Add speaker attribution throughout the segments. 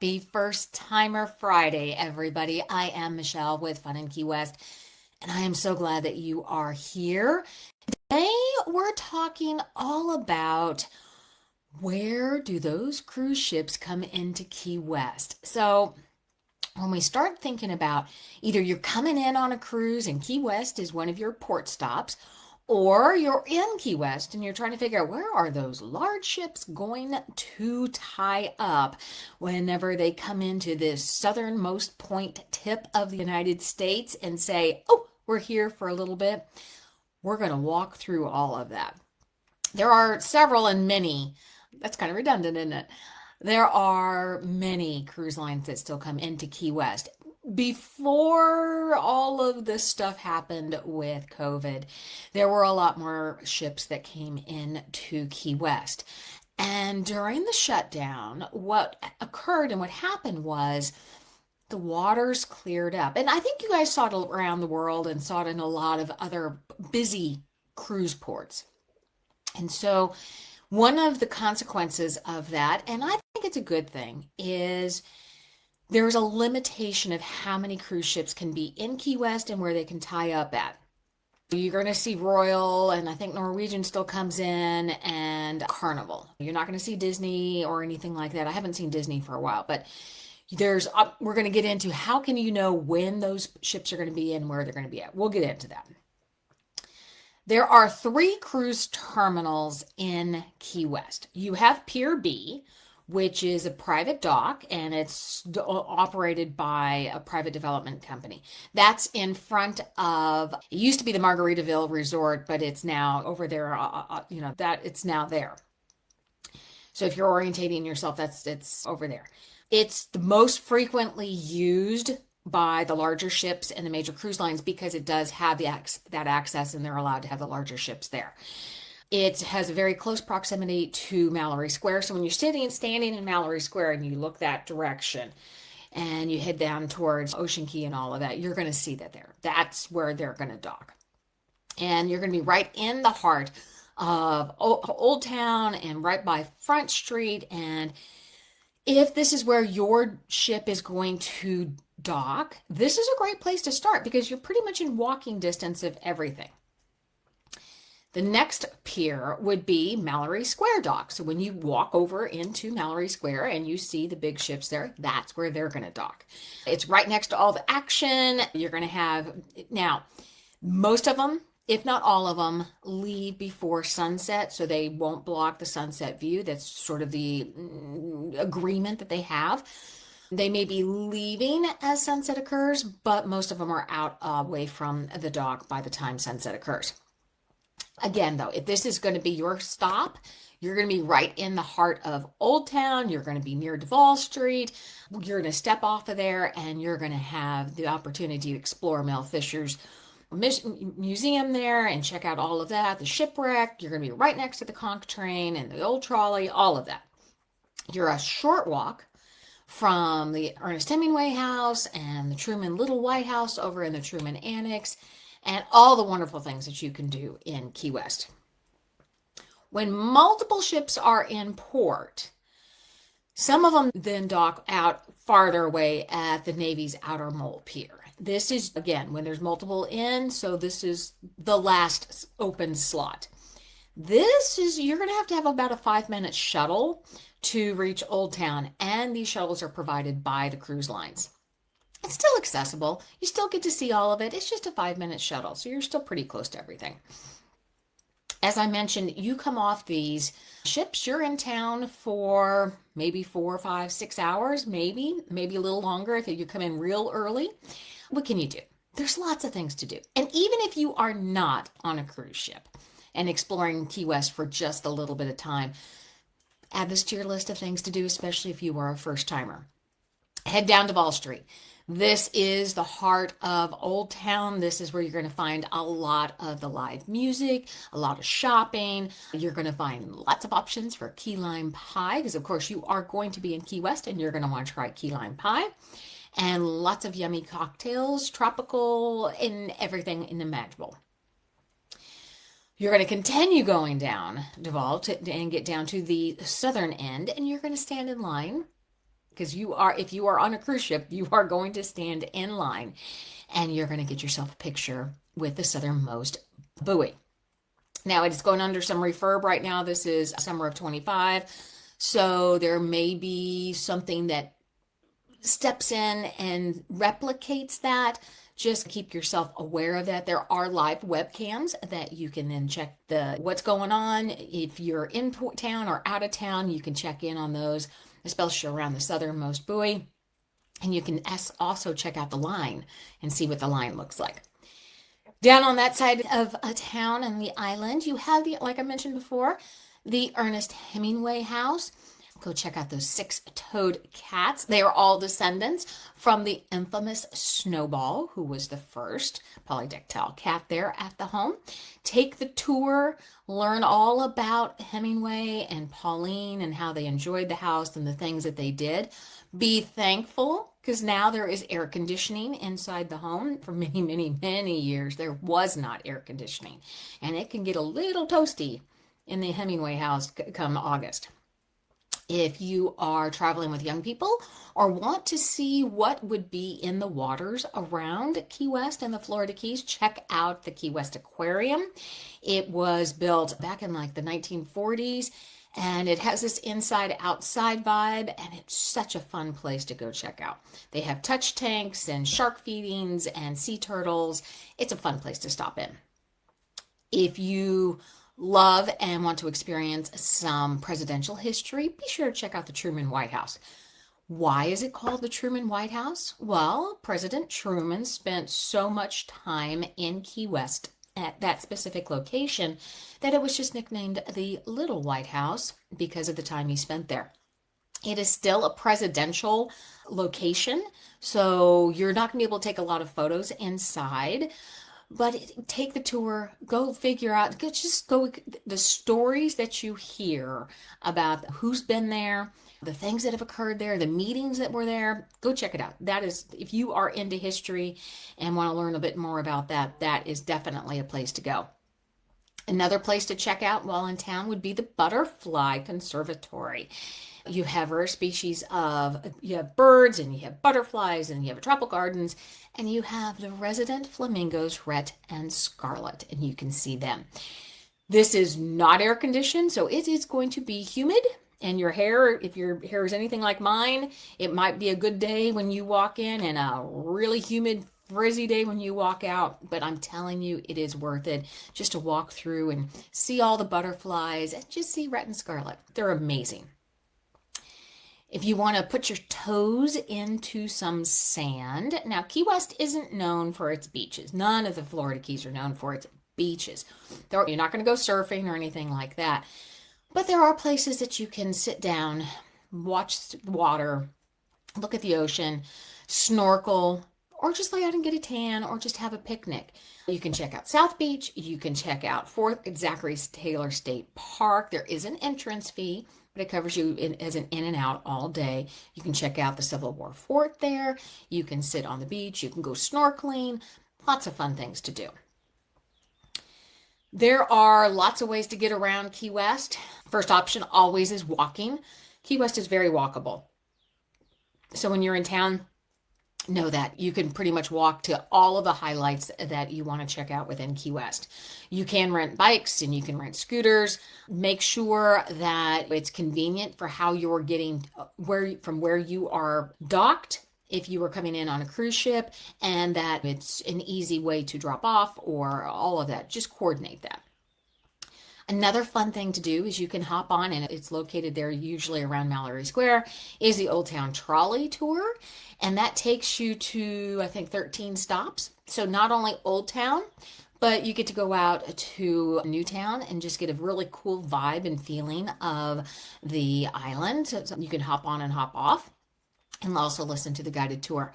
Speaker 1: Happy First Timer Friday, everybody. I am Michele with Fun in Key West, and I am so glad that you are here. Today, we're talking all about where do those cruise ships come into Key West. So, when we start thinking about either you're coming in on a cruise and Key West is one of your port stops, or you're in Key West and you're trying to figure out where are those large ships going to tie up whenever they come into this southernmost point tip of the United States and say, oh, we're here for a little bit. We're going to walk through all of that. There are several and many. That's kind of redundant, isn't it? There are many cruise lines that still come into Key West. Before all of this stuff happened with COVID, there were a lot more ships that came in to Key West. And during the shutdown, what occurred and what happened was the waters cleared up. And I think you guys saw it around the world and saw it in a lot of other busy cruise ports. And so one of the consequences of that, and I think it's a good thing, is there's a limitation of how many cruise ships can be in Key West and where they can tie up at. You're going to see Royal, and I think Norwegian still comes in, and Carnival. You're not going to see Disney or anything like that. I haven't seen Disney for a while, but we're going to get into how can you know when those ships are going to be in, where they're going to be at. We'll get into that. There are 3 cruise terminals in Key West. You have Pier B, which is a private dock, and it's operated by a private development company. That's in front of, it used to be the Margaritaville Resort, but it's now over there, it's now there. So if you're orientating yourself, it's over there. It's the most frequently used by the larger ships and the major cruise lines because it does have that access, and they're allowed to have the larger ships there. It has a very close proximity to Mallory Square. So when you're standing in Mallory Square and you look that direction and you head down towards Ocean Key and all of that, you're going to see that there. That's where they're going to dock. And you're going to be right in the heart of Old Town and right by Front Street. And if this is where your ship is going to dock, this is a great place to start because you're pretty much in walking distance of everything. The next pier would be Mallory Square Dock. So when you walk over into Mallory Square and you see the big ships there, that's where they're going to dock. It's right next to all the action. You're going to have, now, most of them, if not all of them, leave before sunset, so they won't block the sunset view. That's sort of the agreement that they have. They may be leaving as sunset occurs, but most of them are out away from the dock by the time sunset occurs. Again, though, if this is going to be your stop, you're going to be right in the heart of Old Town. You're going to be near Duval Street. You're going to step off of there, and you're going to have the opportunity to explore Mel Fisher's museum there and check out all of that. The shipwreck. You're going to be right next to the conch train and the old trolley, all of that. You're a short walk from the Ernest Hemingway house and the Truman Little White House over in the Truman Annex, and all the wonderful things that you can do in Key West. When multiple ships are in port, some of them then dock out farther away at the Navy's Outer Mole Pier. This is, again, when there's multiple in, so this is the last open slot. You're going to have about a 5-minute shuttle to reach Old Town, and these shuttles are provided by the cruise lines. It's still accessible. You still get to see all of it. It's just a 5-minute shuttle, so you're still pretty close to everything. As I mentioned, you come off these ships, you're in town for maybe 4, 5, 6 hours, maybe a little longer if you come in real early. What can you do? There's lots of things to do. And even if you are not on a cruise ship and exploring Key West for just a little bit of time, add this to your list of things to do, especially if you are a first timer. Head down to Duval Street. This is the heart of Old Town. This is where you're going to find a lot of the live music, a lot of shopping. You're going to find lots of options for key lime pie because, of course, you are going to be in Key West and you're going to want to try key lime pie. And lots of yummy cocktails, tropical, and everything inimaginable. You're going to continue going down Duval and get down to the southern end, and you're going to stand in line because if you are on a cruise ship, you are going to stand in line and you're going to get yourself a picture with the southernmost buoy. Now it's going under some refurb right now. This is summer of 25. So there may be something that steps in and replicates that. Just keep yourself aware of that. There are live webcams that you can then check what's going on. If you're in town or out of town, you can check in on those, especially around the southernmost buoy. And you can also check out the line and see what the line looks like. Down on that side of a town and the island, you have like I mentioned before, the Ernest Hemingway house. Go check out those 6-toed cats. They are all descendants from the infamous Snowball, who was the first polydactyl cat there at the home. Take the tour, learn all about Hemingway and Pauline and how they enjoyed the house and the things that they did. Be thankful, because now there is air conditioning inside the home. For many, many, many years, there was not air conditioning. And it can get a little toasty in the Hemingway house come August. If you are traveling with young people or want to see what would be in the waters around Key West and the Florida Keys, check out the Key West Aquarium. It was built back in like the 1940s, and it has this inside-outside vibe, and it's such a fun place to go check out. They have touch tanks and shark feedings and sea turtles. It's a fun place to stop in. If you love and want to experience some presidential history, be sure to check out the Truman White House. Why is it called the Truman White House? Well, President Truman spent so much time in Key West at that specific location that it was just nicknamed the Little White House because of the time he spent there. It is still a presidential location, so you're not going to be able to take a lot of photos inside. But take the tour, go figure out, just go the stories that you hear about who's been there, the things that have occurred there, the meetings that were there. Go check it out. That is, if you are into history and want to learn a bit more about that, that is definitely a place to go. Another place to check out while in town would be the Butterfly Conservatory. You have rare species you have birds and you have butterflies and you have tropical gardens and you have the resident flamingos, red and scarlet, and you can see them. This is not air conditioned, so it is going to be humid, and your hair, if your hair is anything like mine, it might be a good day when you walk in and a really humid, frizzy day when you walk out, but I'm telling you, it is worth it just to walk through and see all the butterflies and just see red and scarlet. They're amazing. If you want to put your toes into some sand, now Key West isn't known for its beaches. None of the Florida Keys are known for its beaches. You're not going to go surfing or anything like that. But there are places that you can sit down, watch the water, look at the ocean, snorkel, or just lay out and get a tan, or just have a picnic. You can check out South Beach. You can check out Zachary Taylor State Park. There is an entrance fee, but it covers you as an in and out all day. You can check out the Civil War fort there. You can sit on the beach. You can go snorkeling. Lots of fun things to do. There are lots of ways to get around Key West. First option always is walking. Key West is very walkable. So when you're in town, know that you can pretty much walk to all of the highlights that you want to check out within Key West. You can rent bikes and you can rent scooters. Make sure that it's convenient for how you're getting from where you are docked if you are coming in on a cruise ship, and that it's an easy way to drop off or all of that. Just coordinate that. Another fun thing to do is you can hop on, and it's located there usually around Mallory Square, is the Old Town Trolley Tour. And that takes you to, I think, 13 stops. So not only Old Town, but you get to go out to Newtown and just get a really cool vibe and feeling of the island. So you can hop on and hop off and also listen to the guided tour.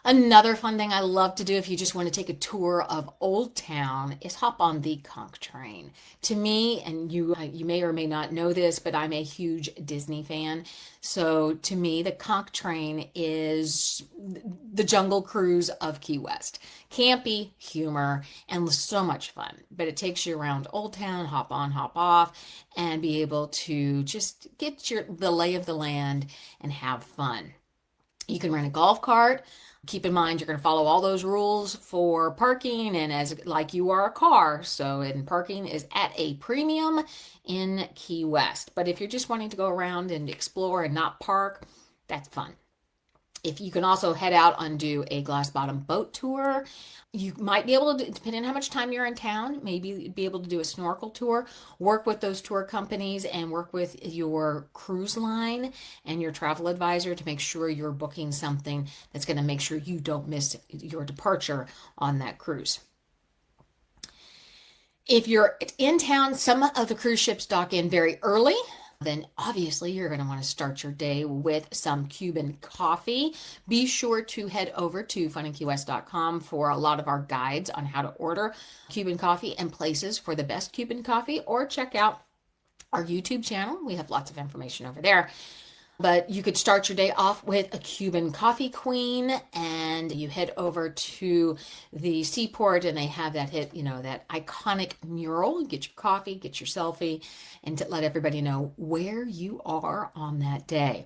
Speaker 1: Another fun thing I love to do if you just want to take a tour of Old Town is hop on the conch train. To me, and you may or may not know this, but I'm a huge Disney fan. So to me, the conch train is the Jungle Cruise of Key West. Campy, humor, and so much fun. But it takes you around Old Town, hop on, hop off, and be able to just get the lay of the land and have fun. You can rent a golf cart. Keep in mind you're going to follow all those rules for parking and as like you are a car. So, and parking is at a premium in Key West. But if you're just wanting to go around and explore and not park, that's fun. If you can also head out and do a glass bottom boat tour, you might be able to, depending on how much time you're in town, maybe be able to do a snorkel tour, work with those tour companies and work with your cruise line and your travel advisor to make sure you're booking something that's going to make sure you don't miss your departure on that cruise. If you're in town, some of the cruise ships dock in very early. Then obviously you're going to want to start your day with some Cuban coffee. Be sure to head over to FunInKeyWest.com for a lot of our guides on how to order Cuban coffee and places for the best Cuban coffee, or check out our YouTube channel. We have lots of information over there. But you could start your day off with a Cuban coffee queen, and you head over to the seaport and they have that that iconic mural. Get your coffee, get your selfie, and to let everybody know where you are on that day.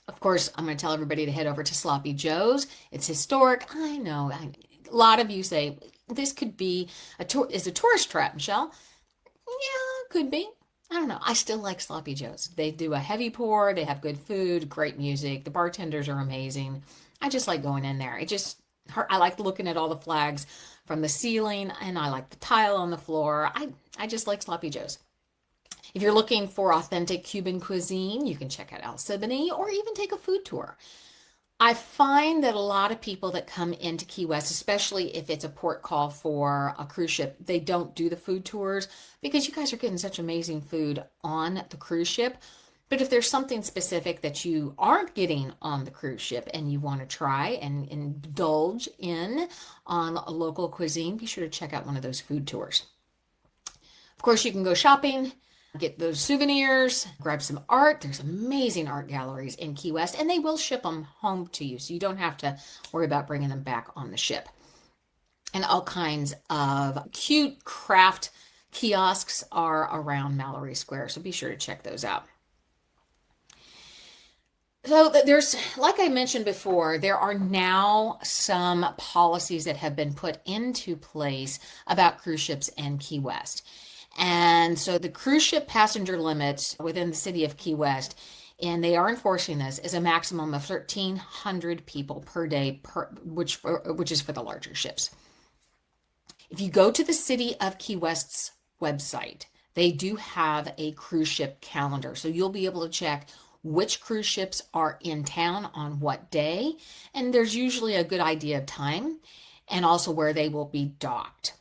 Speaker 1: Of course, I'm going to tell everybody to head over to Sloppy Joe's. It's historic. I know. A lot of you say this could be a tourist trap, Michele. Yeah, could be. I don't know. I still like Sloppy Joe's. They do a heavy pour. They have good food, great music. The bartenders are amazing. I just like going in there. I like looking at all the flags from the ceiling, and I like the tile on the floor. I just like Sloppy Joe's. If you're looking for authentic Cuban cuisine, you can check out El Siboney or even take a food tour. I find that a lot of people that come into Key West, especially if it's a port call for a cruise ship, they don't do the food tours because you guys are getting such amazing food on the cruise ship. But if there's something specific that you aren't getting on the cruise ship and you want to try and indulge in on a local cuisine, be sure to check out one of those food tours. Of course, you can go shopping, get those souvenirs, grab some art. There's amazing art galleries in Key West, and they will ship them home to you, so you don't have to worry about bringing them back on the ship. And all kinds of cute craft kiosks are around Mallory Square, so be sure to check those out. So there's, like I mentioned before, there are now some policies that have been put into place about cruise ships and Key West. And so the cruise ship passenger limits within the city of Key West, and they are enforcing this, is a maximum of 1,300 people per day, which is for the larger ships. If you go to the city of Key West's website, they do have a cruise ship calendar. So you'll be able to check which cruise ships are in town on what day. And there's usually a good idea of time and also where they will be docked.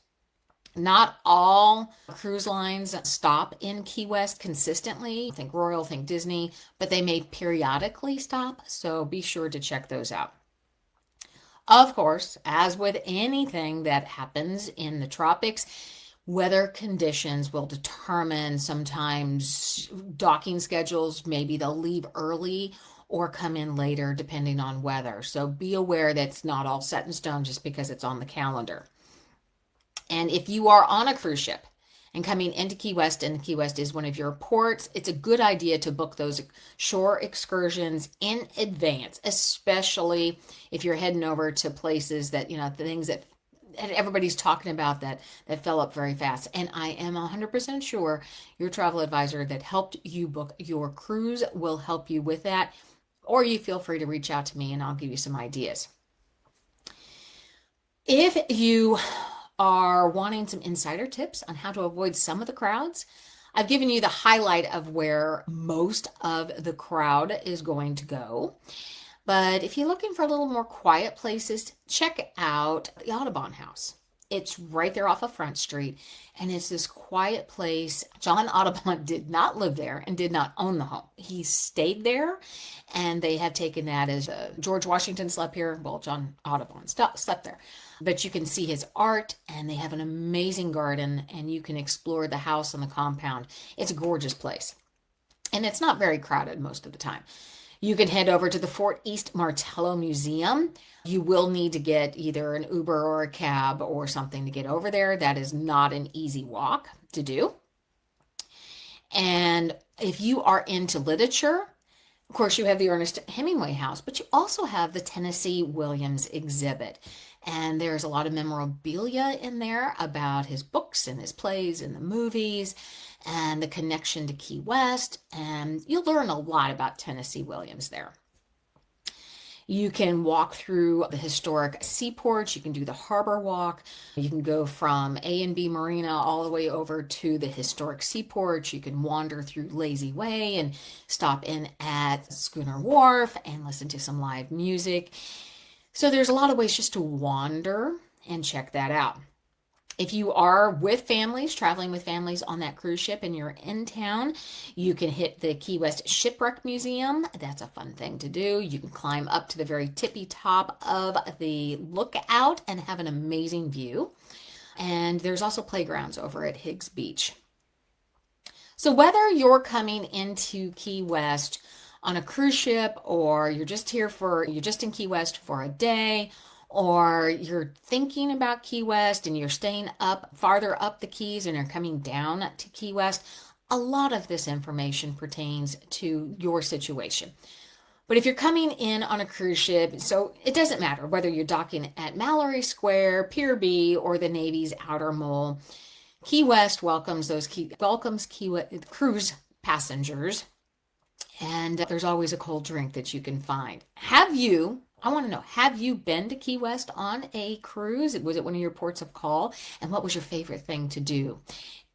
Speaker 1: Not all cruise lines stop in Key West consistently. Think Royal, think Disney, but they may periodically stop, so be sure to check those out. Of course, as with anything that happens in the tropics, weather conditions will determine sometimes docking schedules. Maybe they'll leave early or come in later depending on weather. So be aware that it's not all set in stone just because it's on the calendar. And if you are on a cruise ship and coming into Key West, and Key West is one of your ports, it's a good idea to book those shore excursions in advance, especially if you're heading over to places that, the things that everybody's talking about that fill up very fast. And I am 100% sure your travel advisor that helped you book your cruise will help you with that. Or you feel free to reach out to me and I'll give you some ideas. If you are wanting some insider tips on how to avoid some of the crowds, I've given you the highlight of where most of the crowd is going to go. But if you're looking for a little more quiet places, check out the Audubon House. It's right there off of Front Street, and it's this quiet place. John Audubon did not live there and did not own the home. He stayed there, and they have taken that as George Washington slept here. Well, John Audubon slept there. But you can see his art, and they have an amazing garden, and you can explore the house and the compound. It's a gorgeous place, and it's not very crowded most of the time. You can head over to the Fort East Martello Museum. You will need to get either an Uber or a cab or something to get over there. That is not an easy walk to do. And if you are into literature, of course, you have the Ernest Hemingway house, but you also have the Tennessee Williams exhibit. And there's a lot of memorabilia in there about his books and his plays and the movies and the connection to Key West. And you'll learn a lot about Tennessee Williams there. You can walk through the historic seaports. You can do the harbor walk. You can go from A and B Marina all the way over to the historic seaports. You can wander through Lazy Way and stop in at Schooner Wharf and listen to some live music. So there's a lot of ways just to wander and check that out. If you are with families, traveling with families on that cruise ship and you're in town, you can hit the Key West Shipwreck Museum. That's a fun thing to do. You can climb up to the very tippy top of the lookout and have an amazing view. And there's also playgrounds over at Higgs Beach. So whether you're coming into Key West on a cruise ship, or you're just in Key West for a day, or you're thinking about Key West and you're staying up farther up the Keys and you're coming down to Key West, a lot of this information pertains to your situation. But if you're coming in on a cruise ship, so it doesn't matter whether you're docking at Mallory Square, Pier B, or the Navy's Outer Mole, Key West welcomes cruise passengers. And there's always a cold drink that you can find. Have you been to Key West on a cruise? Was it one of your ports of call? And what was your favorite thing to do?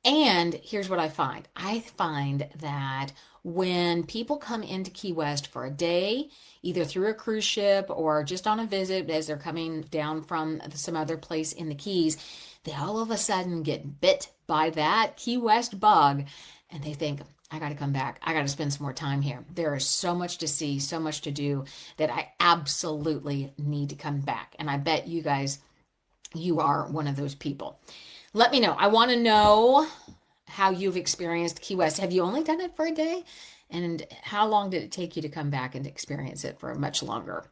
Speaker 1: And here's what I find. I find that when people come into Key West for a day, either through a cruise ship or just on a visit as they're coming down from some other place in the Keys, they all of a sudden get bit by that Key West bug and they think, I got to come back. I got to spend some more time here. There is so much to see, so much to do that I absolutely need to come back. And I bet you guys, you are one of those people. Let me know. I want to know how you've experienced Key West. Have you only done it for a day? And how long did it take you to come back and experience it for much longer?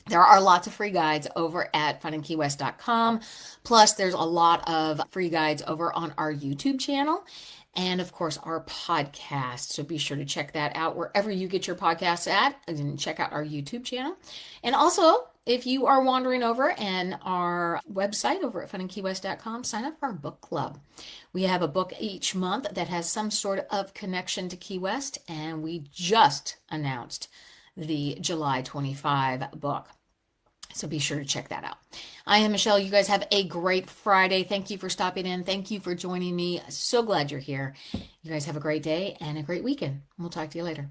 Speaker 1: There are lots of free guides over at FunInKeyWest.com. Plus, there's a lot of free guides over on our YouTube channel. And of course, our podcast. So be sure to check that out wherever you get your podcasts at, and check out our YouTube channel. And also, if you are wandering over and our website over at FunInKeyWest.com, sign up for our book club. We have a book each month that has some sort of connection to Key West, and we just announced the July 25 book. So be sure to check that out. I am Michele. You guys have a great Friday. Thank you for stopping in. Thank you for joining me. So glad you're here. You guys have a great day and a great weekend. We'll talk to you later.